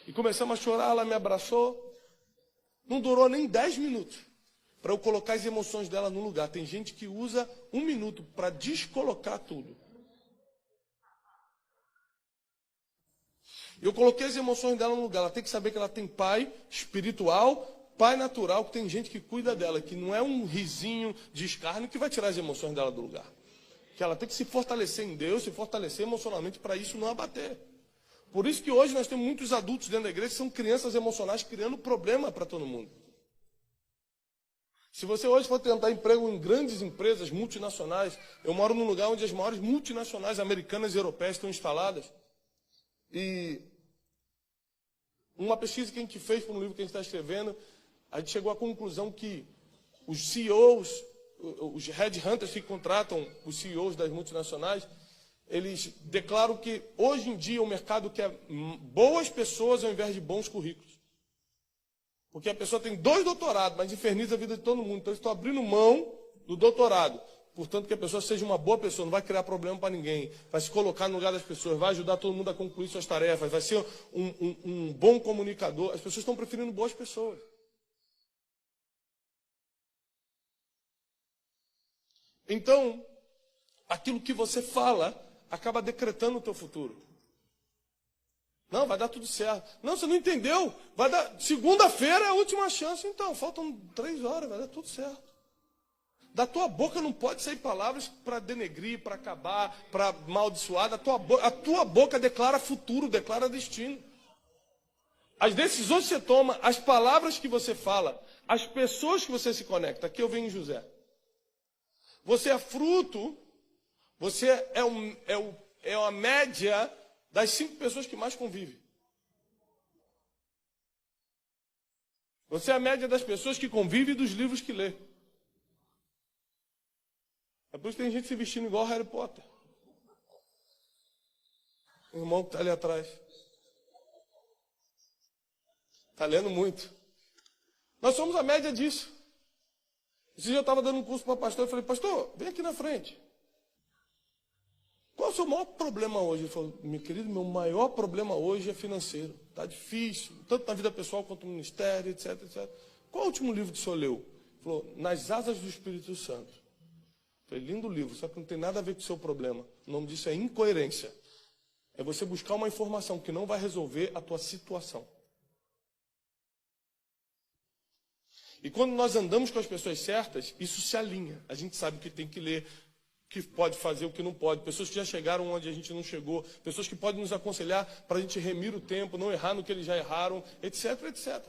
E começamos a chorar, ela me abraçou. Não durou nem 10 minutos para eu colocar as emoções dela no lugar. Tem gente que usa 1 minuto para descolocar tudo. Eu coloquei as emoções dela no lugar. Ela tem que saber que ela tem pai espiritual, pai natural, que tem gente que cuida dela, que não é um risinho de escárnio que vai tirar as emoções dela do lugar. Que ela tem que se fortalecer em Deus, se fortalecer emocionalmente para isso não abater. Por isso que hoje nós temos muitos adultos dentro da igreja que são crianças emocionais criando problema para todo mundo. Se você hoje for tentar emprego em grandes empresas multinacionais, eu moro num lugar onde as maiores multinacionais americanas e europeias estão instaladas. E uma pesquisa que a gente fez para um livro que a gente está escrevendo, a gente chegou à conclusão que os CEOs, os headhunters que contratam os CEOs das multinacionais, eles declaram que hoje em dia o mercado quer boas pessoas ao invés de bons currículos. Porque a pessoa tem 2 doutorados, mas inferniza a vida de todo mundo. Então eles estão abrindo mão do doutorado. Portanto, que a pessoa seja uma boa pessoa, não vai criar problema para ninguém. Vai se colocar no lugar das pessoas, vai ajudar todo mundo a concluir suas tarefas, vai ser um bom comunicador. As pessoas estão preferindo boas pessoas. Então, aquilo que você fala acaba decretando o teu futuro. Não, vai dar tudo certo. Não, você não entendeu. Vai dar. Segunda-feira é a última chance. Então, faltam 3 horas, vai dar tudo certo. Da tua boca não pode sair palavras para denegrir, para acabar, para amaldiçoar. A tua boca declara futuro, declara destino. As decisões que você toma, as palavras que você fala, as pessoas que você se conecta. Aqui eu venho em José. Você é fruto Você é a média das 5 pessoas que mais convivem. Você é a média das pessoas que convivem e dos livros que lê. É por isso que tem gente se vestindo igual Harry Potter. O irmão que está ali atrás. Está lendo muito. Nós somos a média disso. Esse dia eu estava dando um curso para pastor, eu falei, pastor, vem aqui na frente. Qual é o seu maior problema hoje? Ele falou, meu querido, meu maior problema hoje é financeiro. Está difícil, tanto na vida pessoal quanto no ministério, etc, etc. Qual é o último livro que o senhor leu? Ele falou, Nas Asas do Espírito Santo. Eu falei, lindo livro, só que não tem nada a ver com o seu problema. O nome disso é incoerência. É você buscar uma informação que não vai resolver a tua situação. E quando nós andamos com as pessoas certas, isso se alinha. A gente sabe o que tem que ler, o que pode fazer, o que não pode. Pessoas que já chegaram onde a gente não chegou. Pessoas que podem nos aconselhar para a gente remir o tempo, não errar no que eles já erraram, etc, etc.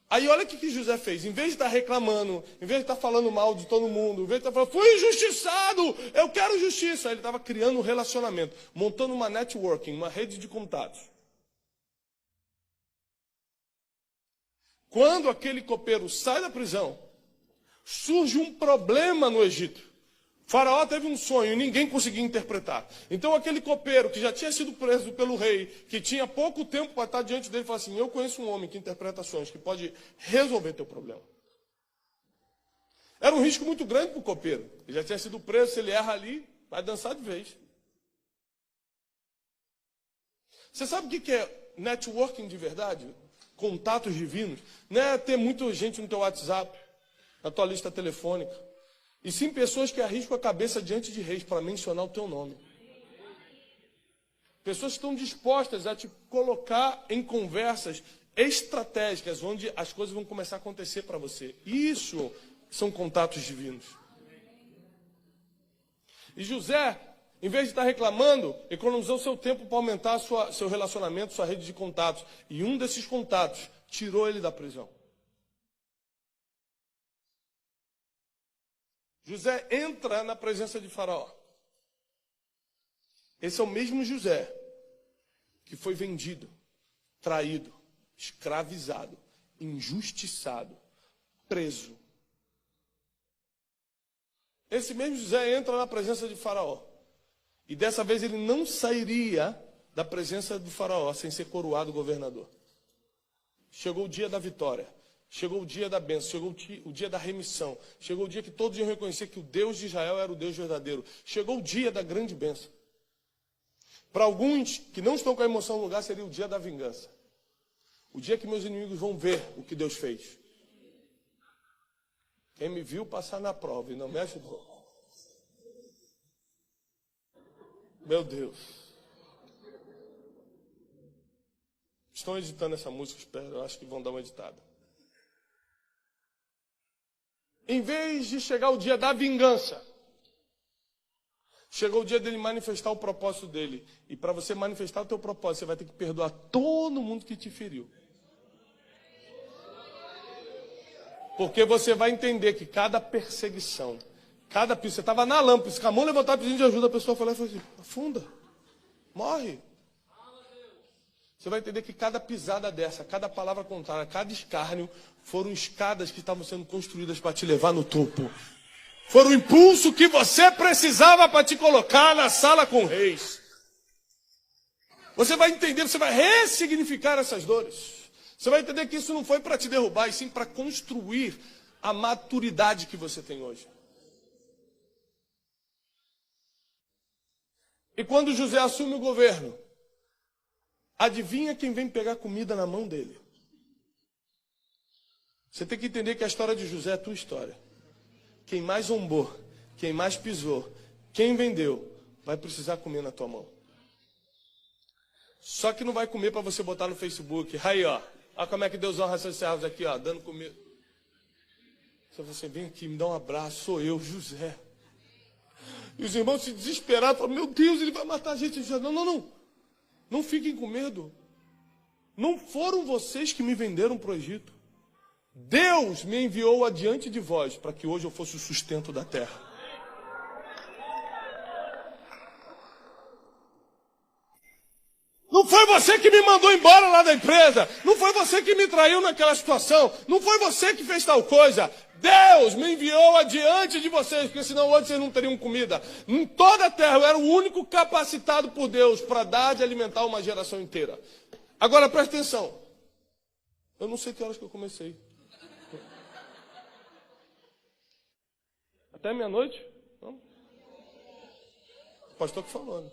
Aí olha o que José fez. Em vez de estar reclamando, em vez de estar falando mal de todo mundo, em vez de estar falando, fui injustiçado, eu quero justiça. Aí ele estava criando um relacionamento, montando uma networking, uma rede de contatos. Quando aquele copeiro sai da prisão, surge um problema no Egito. O faraó teve um sonho e ninguém conseguia interpretar. Então aquele copeiro que já tinha sido preso pelo rei, que tinha pouco tempo para estar diante dele, falou assim, eu conheço um homem que interpreta sonhos, que pode resolver teu problema. Era um risco muito grande para o copeiro. Ele já tinha sido preso, se ele erra ali, vai dançar de vez. Você sabe o que é networking de verdade? Contatos divinos, não é ter muita gente no teu WhatsApp, na tua lista telefônica, e sim pessoas que arriscam a cabeça diante de reis para mencionar o teu nome. Pessoas que estão dispostas a te colocar em conversas estratégicas, onde as coisas vão começar a acontecer para você. Isso são contatos divinos. E José, em vez de estar reclamando, economizou seu tempo para aumentar seu relacionamento, sua rede de contatos. E um desses contatos tirou ele da prisão. José entra na presença de Faraó. Esse é o mesmo José que foi vendido, traído, escravizado, injustiçado, preso. Esse mesmo José entra na presença de Faraó. E dessa vez ele não sairia da presença do Faraó sem ser coroado governador. Chegou o dia da vitória. Chegou o dia da bênção. Chegou o dia da remissão. Chegou o dia que todos iam reconhecer que o Deus de Israel era o Deus verdadeiro. Chegou o dia da grande bênção. Para alguns que não estão com a emoção no lugar, seria o dia da vingança. O dia que meus inimigos vão ver o que Deus fez. Quem me viu passar na prova e não me ajudou. Meu Deus. Estão editando essa música, espero. Eu acho que vão dar uma editada. Em vez de chegar o dia da vingança, chegou o dia dele manifestar o propósito dele. E para você manifestar o teu propósito, você vai ter que perdoar todo mundo que te feriu. Porque você vai entender que cada perseguição, cada piso, você estava na lâmpada, com a mão levantada pedindo de ajuda, a pessoa falou assim, afunda, morre. Você vai entender que cada pisada dessa, cada palavra contrária, cada escárnio, foram escadas que estavam sendo construídas para te levar no topo. Foram o impulso que você precisava para te colocar na sala com reis. Você vai entender, você vai ressignificar essas dores. Você vai entender que isso não foi para te derrubar, e sim para construir a maturidade que você tem hoje. E quando José assume o governo, adivinha quem vem pegar comida na mão dele? Você tem que entender que a história de José é a tua história. Quem mais zombou, quem mais pisou, quem vendeu, vai precisar comer na tua mão. Só que não vai comer para você botar no Facebook. Aí, ó, olha como é que Deus honra seus servos aqui, ó, dando comida. Você vem aqui, me dá um abraço, sou eu, José. E os irmãos se desesperaram, falam, meu Deus, ele vai matar a gente. Não. Não fiquem com medo. Não foram vocês que me venderam para o Egito. Deus me enviou adiante de vós para que hoje eu fosse o sustento da terra. foi você que me mandou embora lá da empresa. Não foi você que me traiu naquela situação. Não foi você que fez tal coisa. Deus me enviou adiante de vocês, porque senão hoje vocês não teriam comida. Em toda a terra eu era o único capacitado por Deus para dar e alimentar uma geração inteira. Agora presta atenção. Eu não sei que horas que eu comecei. Até meia-noite? Não? O pastor que falou, né?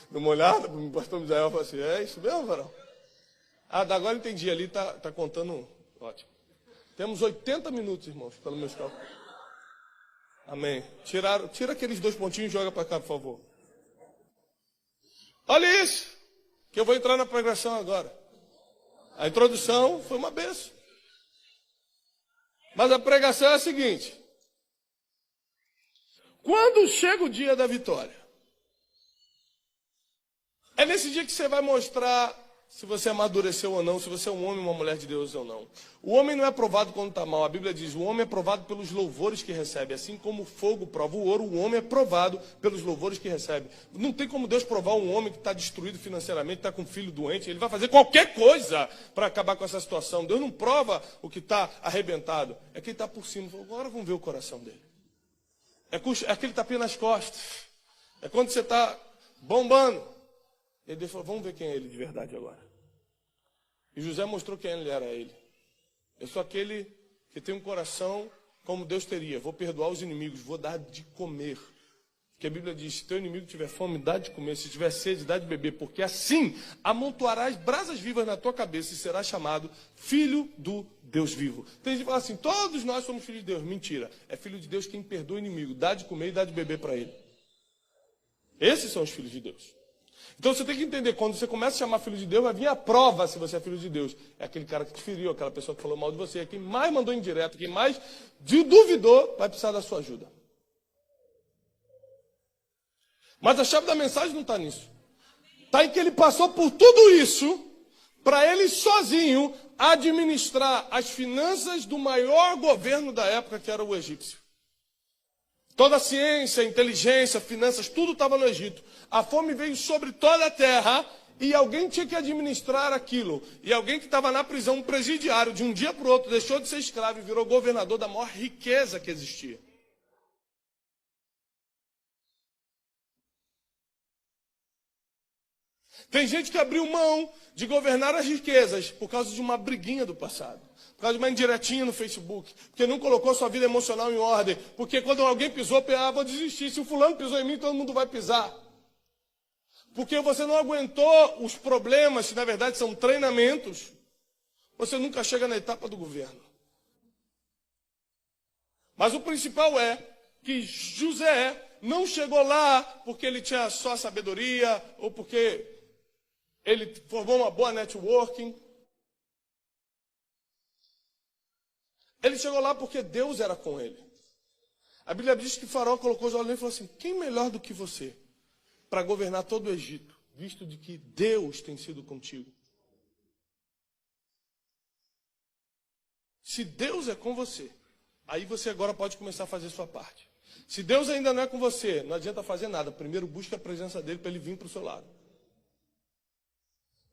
Deu uma olhada, o pastor Misael falou assim, é isso mesmo, varão? Ah, agora entendi, ali tá contando, ótimo. Temos 80 minutos, irmãos, pelo meu cálculos. Amém. Tira aqueles 2 pontinhos e joga para cá, por favor. Olha isso, que eu vou entrar na pregação agora. A introdução foi uma bênção. Mas a pregação é a seguinte. Quando chega o dia da vitória, é nesse dia que você vai mostrar se você amadureceu ou não, se você é um homem ou uma mulher de Deus ou não. O homem não é provado quando está mal. A Bíblia diz, o homem é provado pelos louvores que recebe. Assim como o fogo prova o ouro, o homem é provado pelos louvores que recebe. Não tem como Deus provar um homem que está destruído financeiramente, está com um filho doente. Ele vai fazer qualquer coisa para acabar com essa situação. Deus não prova o que está arrebentado. É quem está por cima. Agora vamos ver o coração dele. É aquele tapinha nas costas. É quando você está bombando. E Deus falou, vamos ver quem é ele de verdade agora. E José mostrou quem ele era ele. Eu sou aquele que tem um coração como Deus teria. Vou perdoar os inimigos, vou dar de comer. Porque a Bíblia diz, se teu inimigo tiver fome, dá de comer. Se tiver sede, dá de beber. Porque assim amontoarás brasas vivas na tua cabeça e serás chamado filho do Deus vivo. Tem gente que fala assim, todos nós somos filhos de Deus. Mentira. É filho de Deus quem perdoa o inimigo. Dá de comer e dá de beber para ele. Esses são os filhos de Deus. Então você tem que entender, quando você começa a chamar filho de Deus, vai vir a prova se você é filho de Deus. É aquele cara que te feriu, aquela pessoa que falou mal de você, é quem mais mandou indireto, quem mais duvidou, vai precisar da sua ajuda. Mas a chave da mensagem não está nisso. Está em que ele passou por tudo isso, para ele sozinho administrar as finanças do maior governo da época, que era o egípcio. Toda a ciência, inteligência, finanças, tudo estava no Egito. A fome veio sobre toda a terra e alguém tinha que administrar aquilo. E alguém que estava na prisão, um presidiário, de um dia para o outro, deixou de ser escravo e virou governador da maior riqueza que existia. Tem gente que abriu mão de governar as riquezas por causa de uma briguinha do passado. Por causa de uma indiretinha no Facebook. Porque não colocou sua vida emocional em ordem. Porque quando alguém pisou, vou desistir. Se o fulano pisou em mim, todo mundo vai pisar. Porque você não aguentou os problemas, que na verdade são treinamentos. Você nunca chega na etapa do governo. Mas o principal é que José não chegou lá porque ele tinha só sabedoria ou porque ele formou uma boa networking. Ele chegou lá porque Deus era com ele. A Bíblia diz que Faraó colocou os olhos nele e falou assim, quem melhor do que você para governar todo o Egito, visto de que Deus tem sido contigo? Se Deus é com você, aí você agora pode começar a fazer a sua parte. Se Deus ainda não é com você, não adianta fazer nada. Primeiro busque a presença dele para ele vir para o seu lado.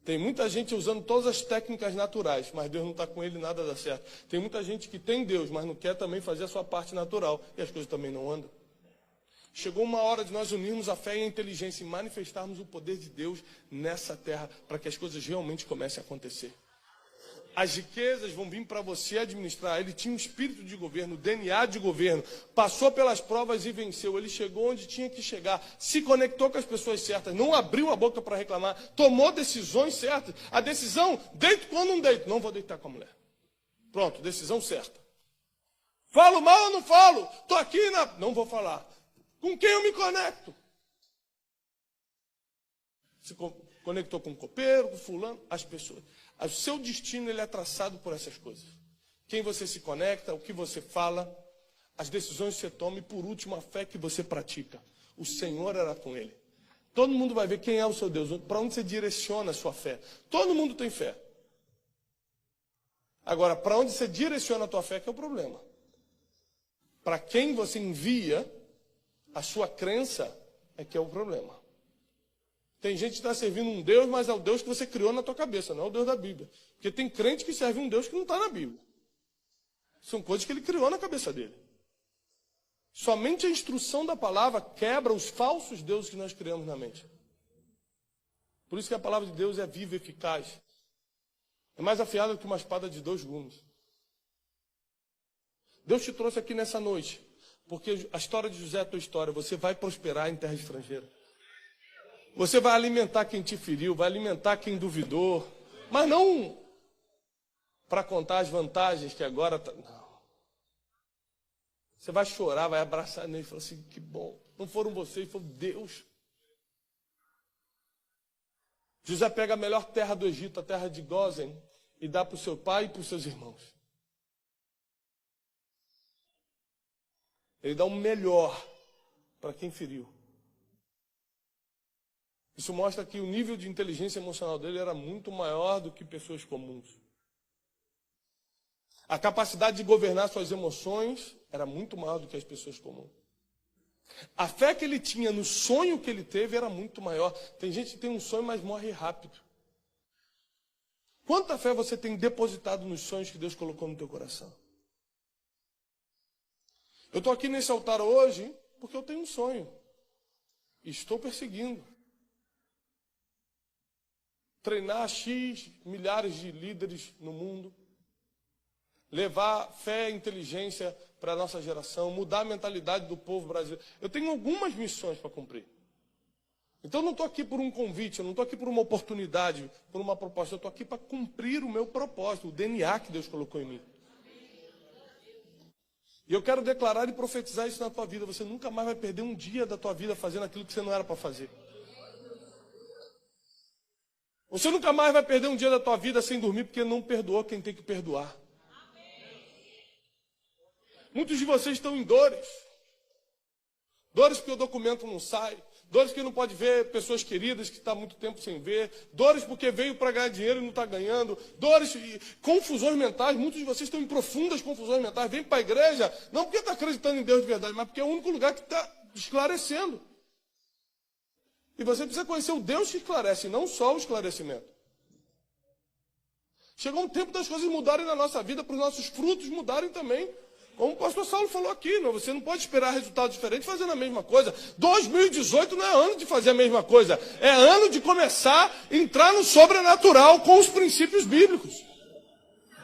Tem muita gente usando todas as técnicas naturais, mas Deus não está com ele e nada dá certo. Tem muita gente que tem Deus, mas não quer também fazer a sua parte natural. E as coisas também não andam. Chegou uma hora de nós unirmos a fé e a inteligência e manifestarmos o poder de Deus nessa terra, para que as coisas realmente comecem a acontecer. As riquezas vão vir para você administrar. Ele tinha um espírito de governo, DNA de governo. Passou pelas provas e venceu. Ele chegou onde tinha que chegar. Se conectou com as pessoas certas. Não abriu a boca para reclamar. Tomou decisões certas. A decisão, deito quando não deito. Não vou deitar com a mulher. Pronto, decisão certa. Falo mal ou não falo? Estou aqui não vou falar. Com quem eu me conecto? Se conectou com o copeiro, com o fulano, as pessoas. O seu destino ele é traçado por essas coisas. Quem você se conecta, o que você fala, as decisões que você toma e, por último, a fé que você pratica. O Senhor era com ele. Todo mundo vai ver quem é o seu Deus, para onde você direciona a sua fé. Todo mundo tem fé. Agora, para onde você direciona a tua fé que é o problema. Para quem você envia a sua crença é que é o problema. Tem gente que está servindo um Deus, mas é o Deus que você criou na tua cabeça, não é o Deus da Bíblia. Porque tem crente que serve um Deus que não está na Bíblia. São coisas que ele criou na cabeça dele. Somente a instrução da palavra quebra os falsos deuses que nós criamos na mente. Por isso que a palavra de Deus é viva e eficaz. É mais afiada do que uma espada de 2 gumes. Deus te trouxe aqui nessa noite, porque a história de José é a tua história. Você vai prosperar em terra estrangeira. Você vai alimentar quem te feriu, vai alimentar quem duvidou, mas não para contar as vantagens que agora... Não. Você vai chorar, vai abraçar nele e falar assim, que bom. Não foram vocês, foi Deus. José pega a melhor terra do Egito, a terra de Gósen, e dá para o seu pai e para os seus irmãos. Ele dá o melhor para quem feriu. Isso mostra que o nível de inteligência emocional dele era muito maior do que pessoas comuns. A capacidade de governar suas emoções era muito maior do que as pessoas comuns. A fé que ele tinha no sonho que ele teve era muito maior. Tem gente que tem um sonho, mas morre rápido. Quanta fé você tem depositado nos sonhos que Deus colocou no teu coração? Eu estou aqui nesse altar hoje porque eu tenho um sonho. E estou perseguindo. Treinar X milhares de líderes no mundo. Levar fé e inteligência para a nossa geração. Mudar a mentalidade do povo brasileiro. Eu tenho algumas missões para cumprir. Então eu não estou aqui por um convite, eu não estou aqui por uma oportunidade, por uma proposta. Eu estou aqui para cumprir o meu propósito, o DNA que Deus colocou em mim. E eu quero declarar e profetizar isso na tua vida. Você nunca mais vai perder um dia da tua vida fazendo aquilo que você não era para fazer. Você nunca mais vai perder um dia da tua vida sem dormir porque não perdoou quem tem que perdoar. Muitos de vocês estão em dores. Dores porque o documento não sai. Dores porque não pode ver pessoas queridas que está há muito tempo sem ver. Dores porque veio para ganhar dinheiro e não está ganhando. Dores e confusões mentais. Muitos de vocês estão em profundas confusões mentais. Vem para a igreja, não porque está acreditando em Deus de verdade, mas porque é o único lugar que está esclarecendo. E você precisa conhecer o Deus que esclarece, não só o esclarecimento. Chegou um tempo das coisas mudarem na nossa vida, para os nossos frutos mudarem também. Como o pastor Saulo falou aqui, não, você não pode esperar resultados diferentes fazendo a mesma coisa. 2018 não é ano de fazer a mesma coisa. É ano de começar a entrar no sobrenatural com os princípios bíblicos.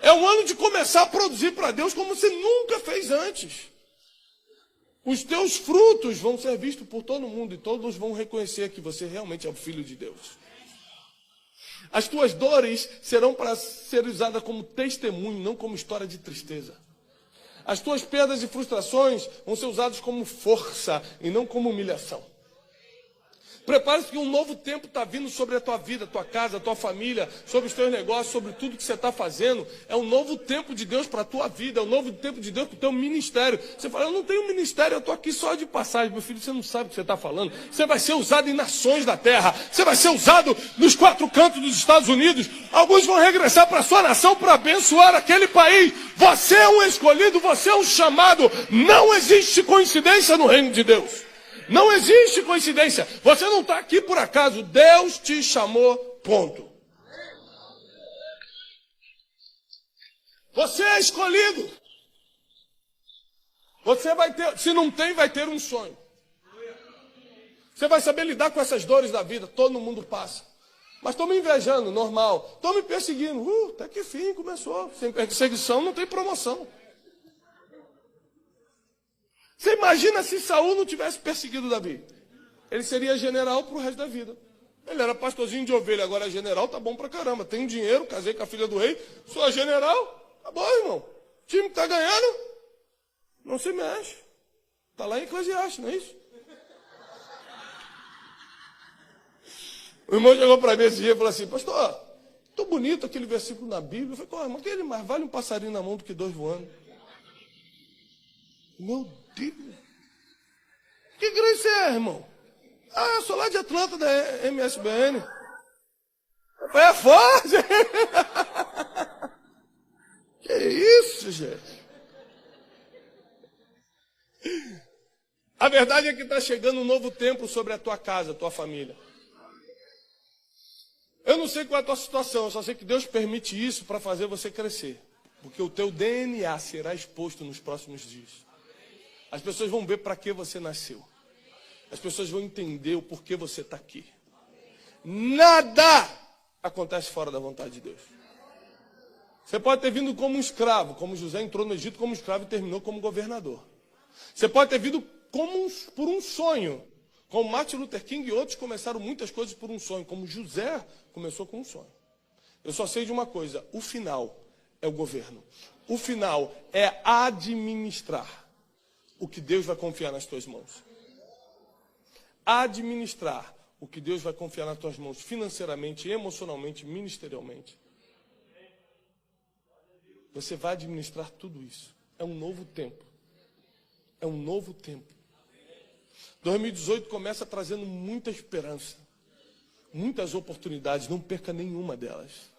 É um ano de começar a produzir para Deus como você nunca fez antes. Os teus frutos vão ser vistos por todo mundo e todos vão reconhecer que você realmente é o Filho de Deus. As tuas dores serão para ser usadas como testemunho, não como história de tristeza. As tuas perdas e frustrações vão ser usadas como força e não como humilhação. Prepare-se que um novo tempo está vindo sobre a tua vida, a tua casa, a tua família, sobre os teus negócios, sobre tudo que você está fazendo. É um novo tempo de Deus para a tua vida, é um novo tempo de Deus para o teu ministério. Você fala, eu não tenho ministério, eu estou aqui só de passagem. Meu filho, você não sabe o que você está falando. Você vai ser usado em nações da terra. Você vai ser usado nos 4 cantos dos Estados Unidos. Alguns vão regressar para a sua nação para abençoar aquele país. Você é um escolhido, você é um chamado. Não existe coincidência no reino de Deus. Não existe coincidência. Você não está aqui por acaso. Deus te chamou, ponto. Você é escolhido. Você vai ter, se não tem, vai ter um sonho. Você vai saber lidar com essas dores da vida. Todo mundo passa. Mas estão me invejando, normal. Estão me perseguindo. Até que fim começou. Sem perseguição não tem promoção. Você imagina se Saul não tivesse perseguido Davi? Ele seria general para o resto da vida. Ele era pastorzinho de ovelha, agora é general, tá bom pra caramba. Tenho dinheiro, casei com a filha do rei, sou general, tá bom, irmão. O time que tá ganhando, não se mexe. Tá lá em Eclesiastes, não é isso? O irmão chegou para mim esse dia e falou assim, pastor, tô bonito aquele versículo na Bíblia. Eu falei, irmão, aquele mais vale um passarinho na mão do que 2 voando. Meu Deus. Que igreja você é, irmão? Ah, eu sou lá de Atlanta, da MSBN. É forte! Que isso, gente? A verdade é que está chegando um novo tempo sobre a tua casa, a tua família. Eu não sei qual é a tua situação, eu só sei que Deus permite isso para fazer você crescer. Porque o teu DNA será exposto nos próximos dias. As pessoas vão ver para que você nasceu. As pessoas vão entender o porquê você está aqui. Nada acontece fora da vontade de Deus. Você pode ter vindo como um escravo, como José entrou no Egito como escravo e terminou como governador. Você pode ter vindo por um sonho, como Martin Luther King e outros começaram muitas coisas por um sonho, como José começou com um sonho. Eu só sei de uma coisa, o final é o governo. O final é administrar o que Deus vai confiar nas tuas mãos. Administrar o que Deus vai confiar nas tuas mãos, financeiramente, emocionalmente, ministerialmente. Você vai administrar tudo isso. É um novo tempo. É um novo tempo. 2018 começa trazendo muita esperança, muitas oportunidades, não perca nenhuma delas.